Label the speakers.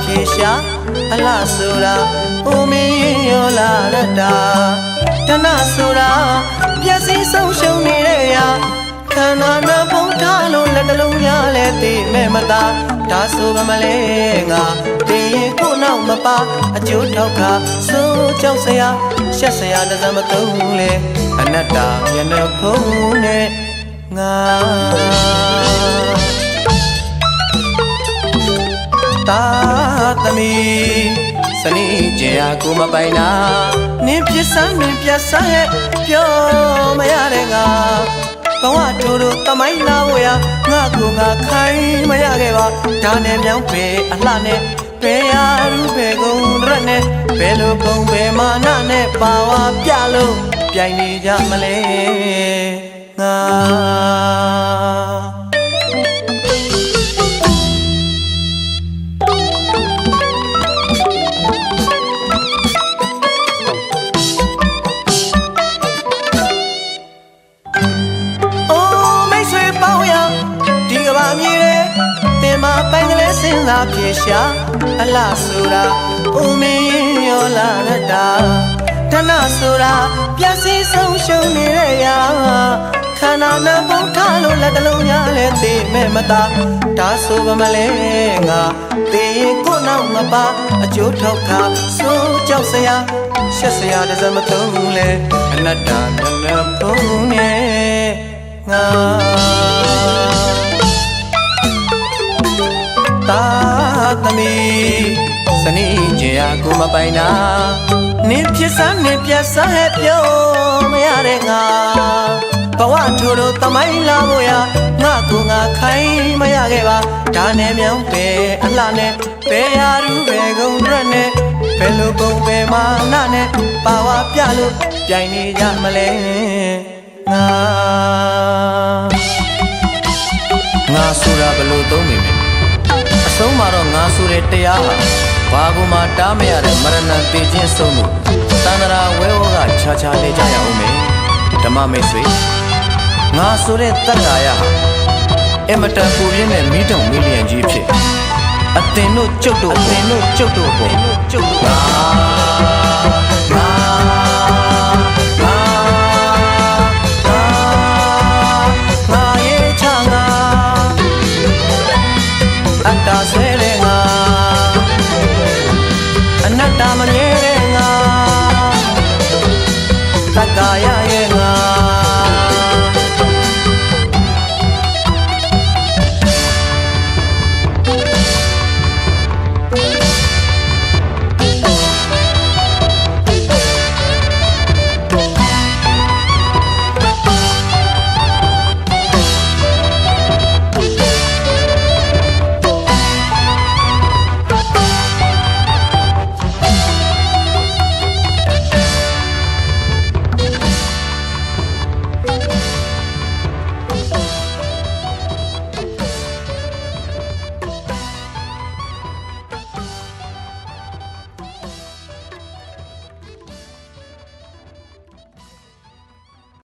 Speaker 1: ဖြေရှာအလားဆိုတာဦးမင်းရောလာရတာတဏဆိုတာပျက်စီးဆုံးရှုံးနေတဲ့ရာခန္ဓာနာပုံထားလို့လက်တလုံးရလဲသိမဲ့မသားဒါဆိုဗမလဲငါတင်ရင်ကိုနောက်မပါအကျိုးထောက်ခါစိုးကြောက်စရာရှက်စရာတစမသုံးလေအနတ္တမျက်နှာဖုံးနဲ့ငါတာသမီစနီးကျင်အားကိုမပိုင်နာနင်းပြဆန်းနင်းပြဆန်းရဲ့ပြောမရတဲ့ငါဘဝတို့တို့တမိုင်းလာဝရငါကိုငါခိုင်းမရခဲ့ပါဒါနဲ့မြောင်းပေအလှနဲ့ဘယ်ရာရူပဲကုန်ရက်နဲ့ဘယ်လိုပုံပဲမာနနဲ့ပါဝါပြလို့ပြိုင်နေကြမလဲငါပိုင်ကလေးစဉ်းစားပြေရှာအလားဆိုတာဦးမင်းရောလာရတာတဏဆိုတာပျက်စီးဆုံးရှုံးနေတဲ့ရာခန္ဓာနာပုံထားလို့လက်တလုံးရလဲသိမဲ့မသားဒါဆိုဗမလဲငါသိရင်ကိုနောက်မပါအကျိုးထောက်ခါစိုးကြောက်စရာရှက်စရာတစမသုံးလဲအနတ္တမျက်နှာဖုံးနဲ့ငါတာသမီစနီးကျင်အားကိုမပိုင်နာနင်းဖြစ်စမ်းနင်းပြတ်စမ်းဟဲ့ပြောမရတဲ့ငါဘဝထိုးတို့တမိုင်းလာဖို့ရငါကိုငါခိုင်းမရခဲ့ပါဒါနဲ့မြောင်းပဲအလှနဲ့ဘယ်ရာရူပဲကုန်ရက်နဲ့ဘယ်လိုပုံပဲမာနနဲ့ပါဝါပြလို့ပြိုင်နေကြမလဲငါဆိုတာဘယ်လိုသုံးနေမလဲအဆုံးမှာတော့ငါဆိုတဲ့တရားဟာဘာကူမှတားမရတဲ့မရဏတေခြင်းဆုံးမှုတန္တရာဝဲဝကခြားခြားနေကြရအောင်မယ်ဓမ္မမိတ်ဆွေငါဆိုတဲ့တက္ကာယဟာအမတန်ပူပြင်းတဲ့မိတုံမီလီယံကြီးဖြစ်အသင်တို့ကျုပ်တို့အသင်တို့ကျုပ်တို့ပေါ်ကျုပ်တို့ငါရဲ့ချာငါအတ္တဆွဲတဲ့ငါအနတ္တမမြဲ